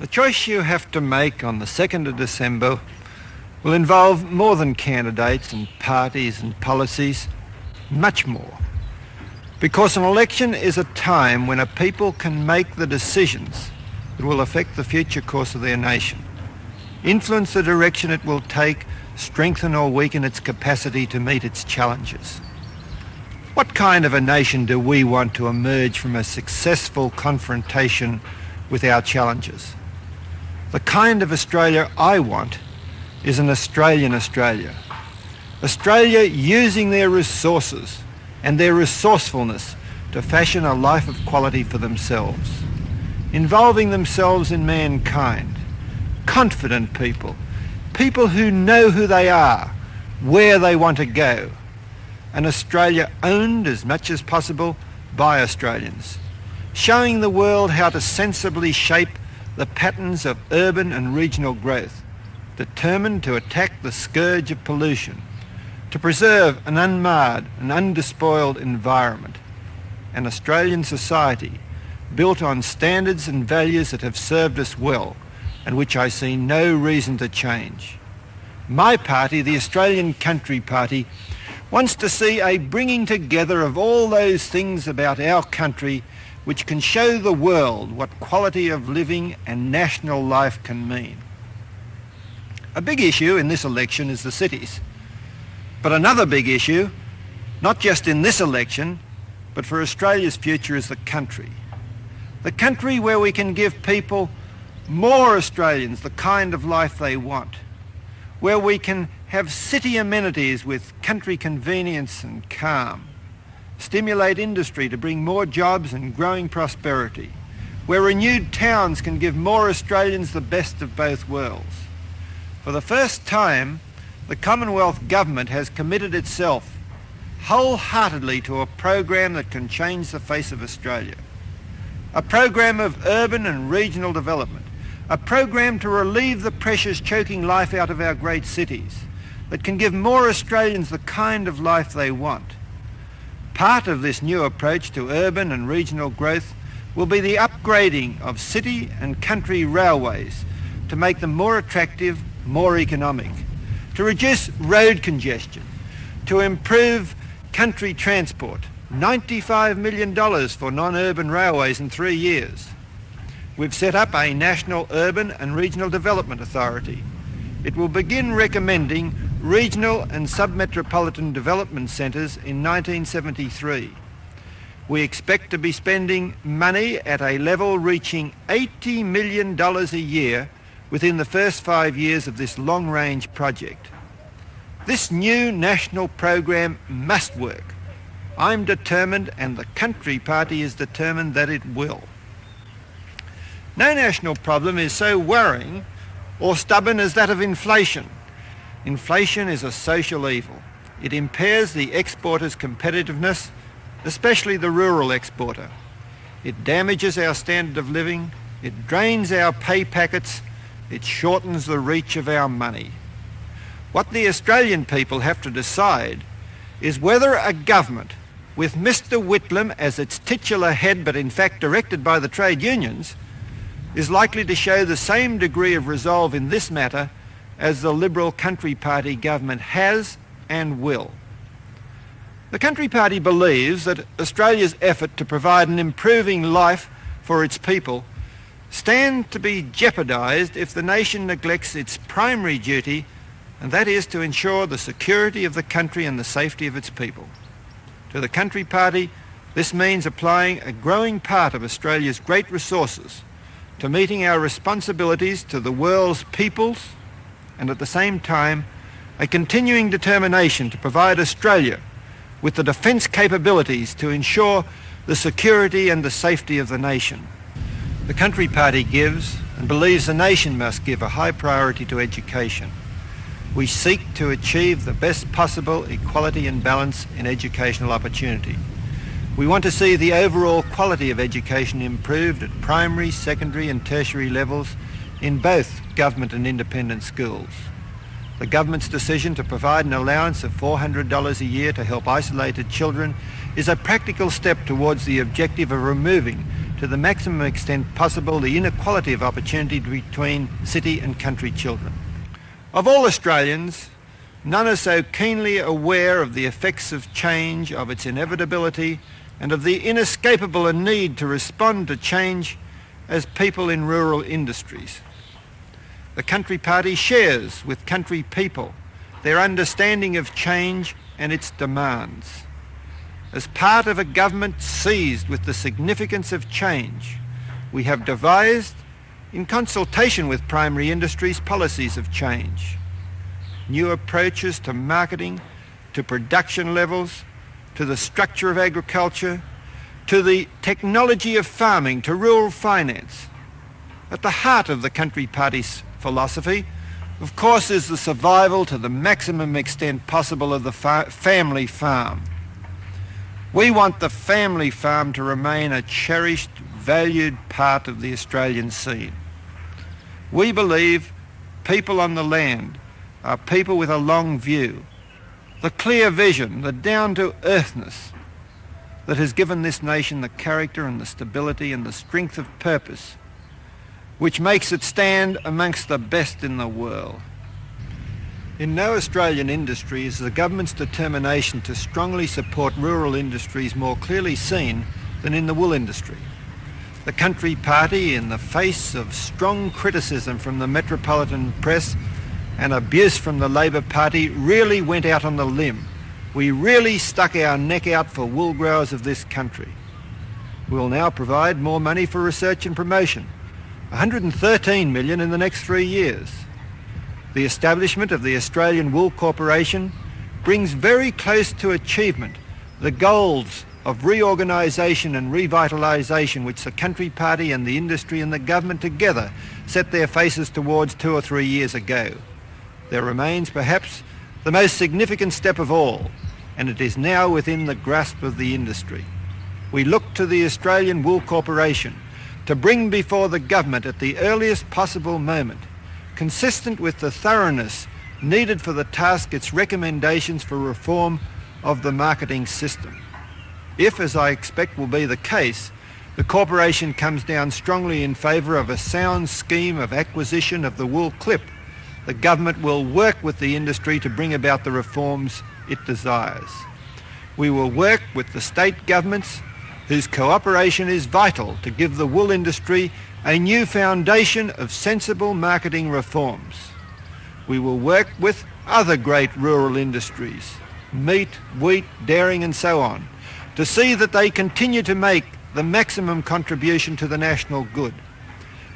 choice you have to make on the 2nd of December will involve more than candidates and parties and policies, much more. Because an election is a time when a people can make the decisions that will affect the future course of their nation, influence the direction it will take, strengthen or weaken its capacity to meet its challenges. What kind of a nation do we want to emerge from a successful confrontation with our challenges? The kind of Australia I want is an Australian Australia. Australia using their resources and their resourcefulness to fashion a life of quality for themselves, involving themselves in mankind, confident people, people who know who they are, where they want to go. An Australia owned as much as possible by Australians, showing the world how to sensibly shape the patterns of urban and regional growth, determined to attack the scourge of pollution, to preserve an unmarred and undespoiled environment, an Australian society built on standards and values that have served us well and which I see no reason to change. My party, the Australian Country Party, wants to see a bringing together of all those things about our country which can show the world what quality of living and national life can mean. A big issue in this election is the cities. But another big issue, not just in this election, but for Australia's future, is the country. The country where we can give people, more Australians, the kind of life they want, where we can have city amenities with country convenience and calm, stimulate industry to bring more jobs and growing prosperity, where renewed towns can give more Australians the best of both worlds. For the first time, the Commonwealth Government has committed itself wholeheartedly to a program that can change the face of Australia. A program of urban and regional development, a program to relieve the pressures choking life out of our great cities, that can give more Australians the kind of life they want. Part of this new approach to urban and regional growth will be the upgrading of city and country railways to make them more attractive, more economic, to reduce road congestion, to improve country transport, $95 million for non-urban railways in 3 years. We've set up a National Urban and Regional Development Authority. It will begin recommending regional and submetropolitan development centres in 1973. We expect to be spending money at a level reaching $80 million a year within the first 5 years of this long-range project. This new national program must work. I'm determined, and the Country Party is determined that it will. No national problem is so worrying or stubborn as that of inflation. Inflation is a social evil. It impairs the exporter's competitiveness, especially the rural exporter. It damages our standard of living, it drains our pay packets, it shortens the reach of our money. What the Australian people have to decide is whether a government with Mr Whitlam as its titular head, but in fact directed by the trade unions, is likely to show the same degree of resolve in this matter as the Liberal Country Party government has and will. The Country Party believes that Australia's effort to provide an improving life for its people stand to be jeopardised if the nation neglects its primary duty, and that is to ensure the security of the country and the safety of its people. To the Country Party, this means applying a growing part of Australia's great resources to meeting our responsibilities to the world's peoples, and at the same time a continuing determination to provide Australia with the defence capabilities to ensure the security and the safety of the nation. The Country Party gives and believes the nation must give a high priority to education. We seek to achieve the best possible equality and balance in educational opportunity. We want to see the overall quality of education improved at primary, secondary and tertiary levels in both government and independent schools. The government's decision to provide an allowance of $400 a year to help isolated children is a practical step towards the objective of removing, to the maximum extent possible, the inequality of opportunity between city and country children. Of all Australians, none are so keenly aware of the effects of change, of its inevitability, and of the inescapable need to respond to change as people in rural industries. The Country Party shares with country people their understanding of change and its demands. As part of a government seized with the significance of change, we have devised, in consultation with primary industries, policies of change. New approaches to marketing, to production levels, to the structure of agriculture, to the technology of farming, to rural finance. At the heart of the Country Party's philosophy, of course, is the survival to the maximum extent possible of the family farm. We want the family farm to remain a cherished, valued part of the Australian scene. We believe people on the land are people with a long view, the clear vision, the down-to-earthness that has given this nation the character and the stability and the strength of purpose which makes it stand amongst the best in the world. In no Australian industry is the government's determination to strongly support rural industries more clearly seen than in the wool industry. The Country Party, in the face of strong criticism from the metropolitan press and abuse from the Labor Party, really went out on the limb. We really stuck our neck out for wool growers of this country. We will now provide more money for research and promotion, $113 million in the next 3 years. The establishment of the Australian Wool Corporation brings very close to achievement the goals of reorganisation and revitalisation which the Country Party and the industry and the government together set their faces towards 2 or 3 years ago. There remains perhaps the most significant step of all, and it is now within the grasp of the industry. We look to the Australian Wool Corporation to bring before the government at the earliest possible moment, consistent with the thoroughness needed for the task, its recommendations for reform of the marketing system. If, as I expect will be the case, the corporation comes down strongly in favour of a sound scheme of acquisition of the wool clip, the government will work with the industry to bring about the reforms it desires. We will work with the state governments, whose cooperation is vital to give the wool industry a new foundation of sensible marketing reforms. We will work with other great rural industries, meat, wheat, dairying and so on, to see that they continue to make the maximum contribution to the national good.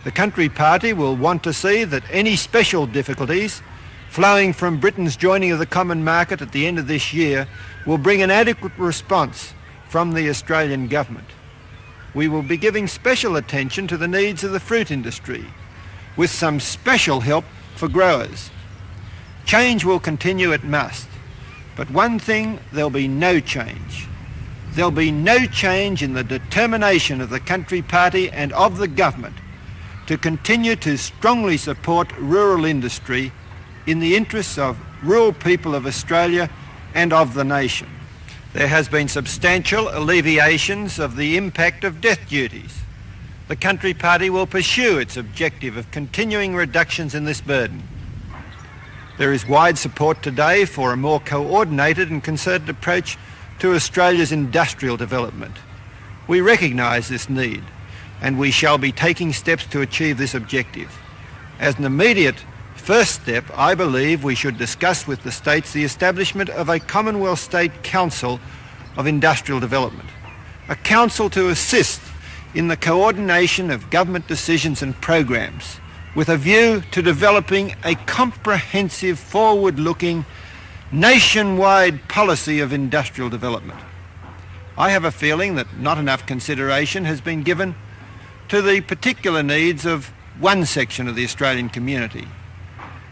The Country Party will want to see that any special difficulties flowing from Britain's joining of the common market at the end of this year will bring an adequate response from the Australian government. We will be giving special attention to the needs of the fruit industry, with some special help for growers. Change will continue, it must. But one thing, there'll be no change. There'll be no change in the determination of the Country Party and of the government to continue to strongly support rural industry in the interests of rural people of Australia and of the nation. There has been substantial alleviations of the impact of death duties. The Country Party will pursue its objective of continuing reductions in this burden. There is wide support today for a more coordinated and concerted approach to Australia's industrial development. We recognise this need, and we shall be taking steps to achieve this objective. As an immediate first step, I believe we should discuss with the states the establishment of a Commonwealth State Council of Industrial Development, a council to assist in the coordination of government decisions and programs with a view to developing a comprehensive, forward-looking, nationwide policy of industrial development. I have a feeling that not enough consideration has been given to the particular needs of one section of the Australian community,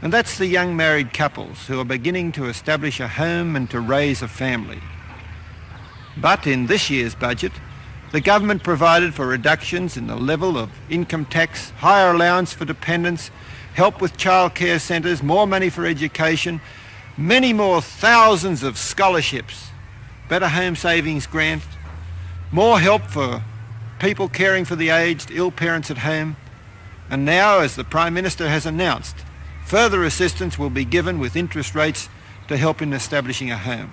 and that's the young married couples who are beginning to establish a home and to raise a family. But in this year's budget, the government provided for reductions in the level of income tax, higher allowance for dependents, help with childcare centres, more money for education, many more thousands of scholarships, better home savings grant, more help for people caring for the aged, ill parents at home, and now, as the Prime Minister has announced, further assistance will be given with interest rates to help in establishing a home.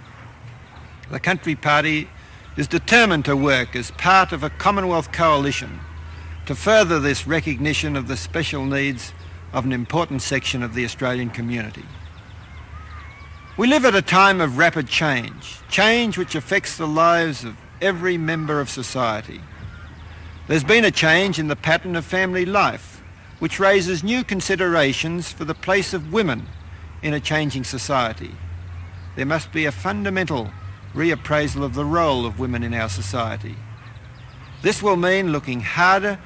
The Country Party is determined to work as part of a Commonwealth coalition to further this recognition of the special needs of an important section of the Australian community. We live at a time of rapid change which affects the lives of every member of society. There's been a change in the pattern of family life, which raises new considerations for the place of women in a changing society. There must be a fundamental reappraisal of the role of women in our society. This will mean looking harder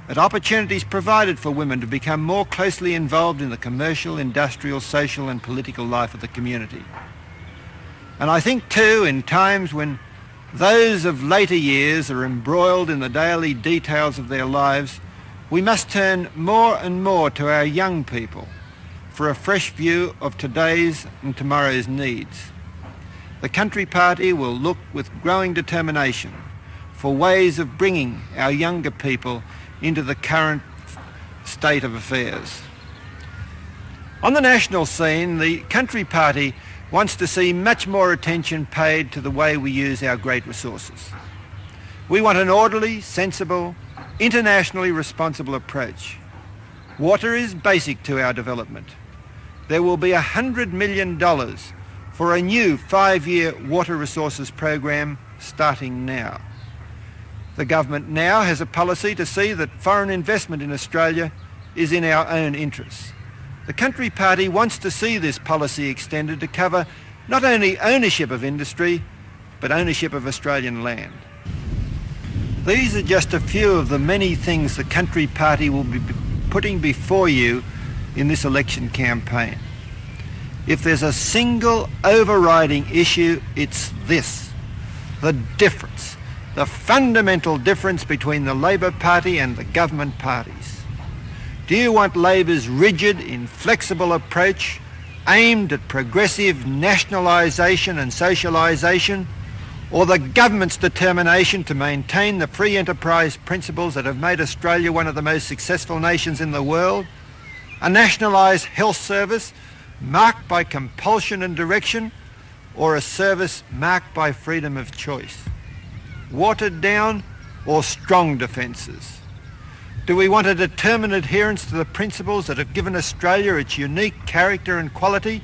at opportunities provided for women to become more closely involved in the commercial, industrial, social and political life of the community. And I think too, in times when those of later years are embroiled in the daily details of their lives, we must turn more and more to our young people for a fresh view of today's and tomorrow's needs. The Country Party will look with growing determination for ways of bringing our younger people into the current state of affairs. On the national scene, the Country Party wants to see much more attention paid to the way we use our great resources. We want an orderly, sensible, internationally responsible approach. Water is basic to our development. There will be $100 million for a new 5-year water resources program starting now. The government now has a policy to see that foreign investment in Australia is in our own interests. The Country Party wants to see this policy extended to cover not only ownership of industry, but ownership of Australian land. These are just a few of the many things the Country Party will be putting before you in this election campaign. If there's a single overriding issue, it's this: the difference, the fundamental difference between the Labor Party and the government parties. Do you want Labor's rigid, inflexible approach aimed at progressive nationalisation and socialisation, or the government's determination to maintain the free enterprise principles that have made Australia one of the most successful nations in the world? A nationalised health service marked by compulsion and direction, or a service marked by freedom of choice? Watered down or strong defences? Do we want a determined adherence to the principles that have given Australia its unique character and quality,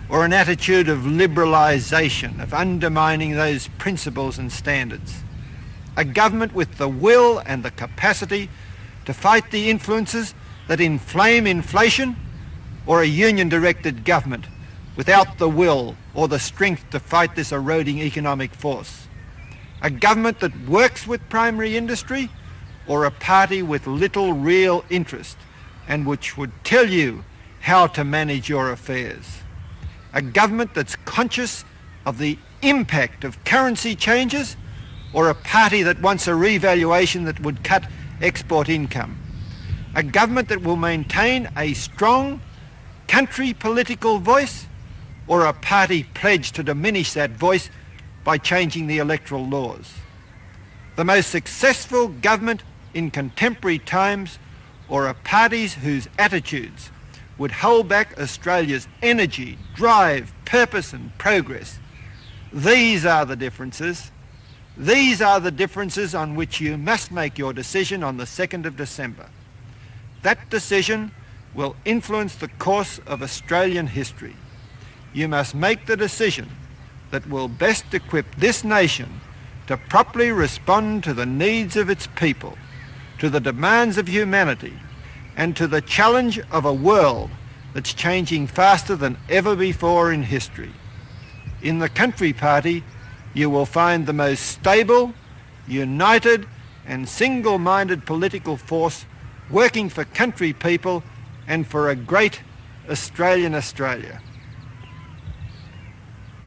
or an attitude of liberalisation, of undermining those principles and standards? A government with the will and the capacity to fight the influences that inflame inflation, or a union-directed government without the will or the strength to fight this eroding economic force? A government that works with primary industry, or a party with little real interest and which would tell you how to manage your affairs? A government that's conscious of the impact of currency changes, or a party that wants a revaluation that would cut export income? A government that will maintain a strong country political voice, or a party pledged to diminish that voice by changing the electoral laws? The most successful government in contemporary times, or a parties whose attitudes would hold back Australia's energy, drive, purpose and progress? These are the differences. These are the differences on which you must make your decision on the 2nd of December. That decision will influence the course of Australian history. You must make the decision that will best equip this nation to properly respond to the needs of its people, to the demands of humanity, and to the challenge of a world that's changing faster than ever before in history. In the Country Party, you will find the most stable, united and single-minded political force working for country people and for a great Australian Australia.